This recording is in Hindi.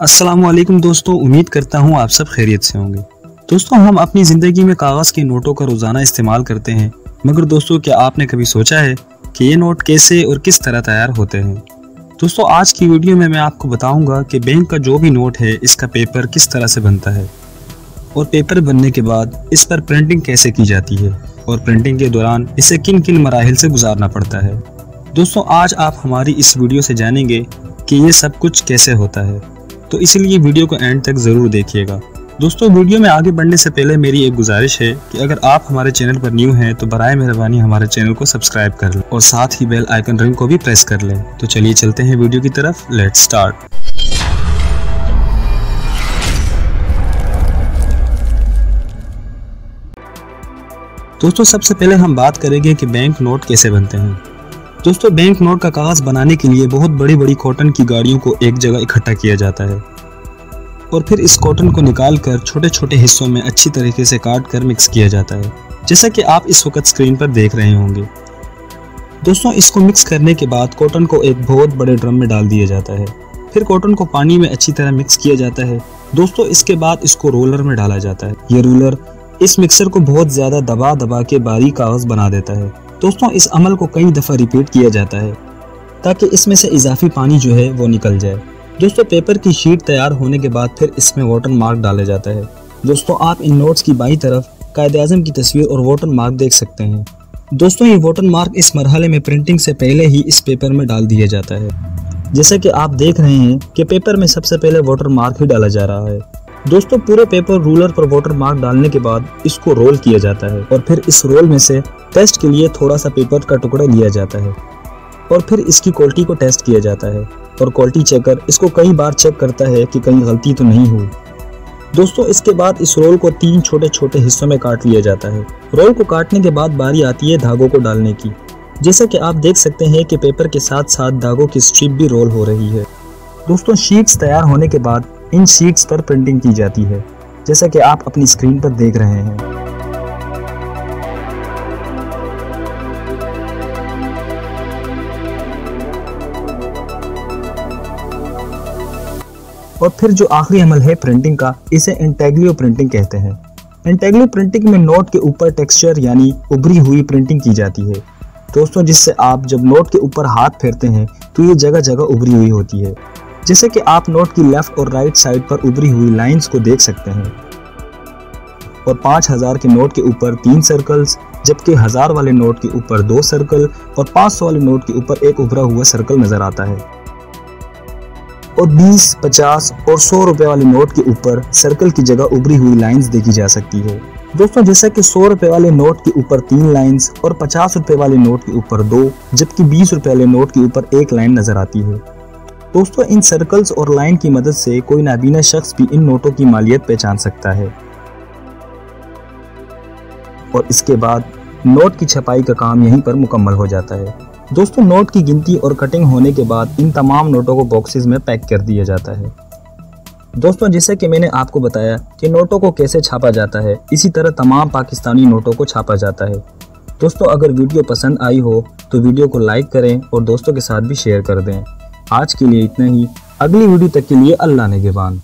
अस्सलाम वालेकुम दोस्तों, उम्मीद करता हूँ आप सब खैरियत से होंगे। दोस्तों, हम अपनी ज़िंदगी में कागज़ के नोटों का रोज़ाना इस्तेमाल करते हैं, मगर दोस्तों क्या आपने कभी सोचा है कि ये नोट कैसे और किस तरह तैयार होते हैं। दोस्तों, आज की वीडियो में मैं आपको बताऊंगा कि बैंक का जो भी नोट है इसका पेपर किस तरह से बनता है और पेपर बनने के बाद इस पर प्रिंटिंग कैसे की जाती है और प्रिंटिंग के दौरान इसे किन किन मराहिल से गुजारना पड़ता है। दोस्तों, आज आप हमारी इस वीडियो से जानेंगे कि ये सब कुछ कैसे होता है, तो इसलिए वीडियो को एंड तक ज़रूर देखिएगा। दोस्तों, वीडियो में आगे बढ़ने से पहले मेरी एक गुजारिश है कि अगर आप हमारे चैनल पर न्यू हैं तो बराए मेहरबानी हमारे चैनल को सब्सक्राइब कर लें और साथ ही बेल आइकन रिंग को भी प्रेस कर लें। तो चलिए चलते हैं वीडियो की तरफ। Let's start. दोस्तों, सबसे पहले हम बात करेंगे कि बैंक नोट कैसे बनते हैं। दोस्तों, बैंक नोट का कागज़ बनाने के लिए बहुत बड़ी बड़ी कॉटन की गाड़ियों को एक जगह इकट्ठा किया जाता है और फिर इस कॉटन को निकालकर छोटे छोटे हिस्सों में अच्छी तरीके से काट कर मिक्स किया जाता है, जैसा कि आप इस वक्त स्क्रीन पर देख रहे होंगे। दोस्तों, इसको मिक्स करने के बाद कॉटन को एक बहुत बड़े ड्रम में डाल दिया जाता है। फिर कॉटन को पानी में अच्छी तरह मिक्स किया जाता है। दोस्तों, इसके बाद इसको रोलर में डाला जाता है। ये रोलर इस मिक्सर को बहुत ज़्यादा दबा दबा के बारीक कागज़ बना देता है। दोस्तों, इस अमल को कई दफ़ा रिपीट किया जाता है ताकि इसमें से इजाफी पानी जो है वो निकल जाए। दोस्तों, पेपर की शीट तैयार होने के बाद फिर इसमें वाटर मार्क डाला जाता है। दोस्तों, आप इन नोट्स की बाईं तरफ कायदे-आज़म की तस्वीर और वाटर मार्क देख सकते हैं। दोस्तों, ये वाटर मार्क इस मरहले में प्रिंटिंग से पहले ही इस पेपर में डाल दिया जाता है। जैसा कि आप देख रहे हैं कि पेपर में सबसे पहले वाटर मार्क ही डाला जा रहा है। दोस्तों, पूरे पेपर रूलर पर वाटर मार्क डालने के बाद इसको रोल किया जाता है और फिर इस रोल में से टेस्ट के लिए थोड़ा सा पेपर का टुकड़ा लिया जाता है और फिर इसकी क्वालिटी को टेस्ट किया जाता है और क्वालिटी चेकर इसको कई बार चेक करता है कि कहीं गलती तो नहीं हुई। दोस्तों, इसके बाद इस रोल को 3 छोटे छोटे हिस्सों में काट लिया जाता है। रोल को काटने के बाद बारी आती है धागों को डालने की। जैसा कि आप देख सकते हैं कि पेपर के साथ साथ धागों की स्ट्रिप भी रोल हो रही है। दोस्तों, शीट्स तैयार होने के बाद इन शीट्स पर प्रिंटिंग की जाती है, जैसा कि आप अपनी स्क्रीन पर देख रहे हैं। और फिर जो आखिरी अमल है प्रिंटिंग का, इसे इंटेग्लियो प्रिंटिंग कहते हैं। इंटेग्लियो प्रिंटिंग में नोट के ऊपर टेक्सचर यानी उभरी हुई प्रिंटिंग की जाती है। दोस्तों, जिससे आप जब नोट के ऊपर हाथ फेरते हैं तो ये जगह जगह उभरी हुई होती है, जैसे कि आप नोट की लेफ्ट और राइट साइड पर उभरी हुई लाइंस को देख सकते हैं। और 5000 के नोट के ऊपर 3 सर्कल्स, जबकि 1000 वाले नोट के ऊपर 2 सर्कल और 500 वाले नोट के ऊपर एक उभरा हुआ सर्कल नजर आता है। और 20, 50 और 100 रुपए वाले नोट के ऊपर सर्कल की जगह उभरी हुई लाइंस देखी जा सकती है। दोस्तों, जैसा कि 100 रुपए वाले नोट के ऊपर 3 लाइंस और 50 रुपए वाले नोट के ऊपर 2, जबकि 20 रुपए वाले नोट के ऊपर 1 लाइन नजर आती है। दोस्तों, इन सर्कल्स और लाइन की मदद से कोई नाबीना शख्स भी इन नोटों की मालियत पहचान सकता है। और इसके बाद नोट की छपाई का काम यहीं पर मुकम्मल हो जाता है। दोस्तों, नोट की गिनती और कटिंग होने के बाद इन तमाम नोटों को बॉक्सेस में पैक कर दिया जाता है। दोस्तों, जैसे कि मैंने आपको बताया कि नोटों को कैसे छापा जाता है, इसी तरह तमाम पाकिस्तानी नोटों को छापा जाता है। दोस्तों, अगर वीडियो पसंद आई हो तो वीडियो को लाइक करें और दोस्तों के साथ भी शेयर कर दें। आज के लिए इतना ही। अगली वीडियो तक के लिए अल्लाह निगहबान।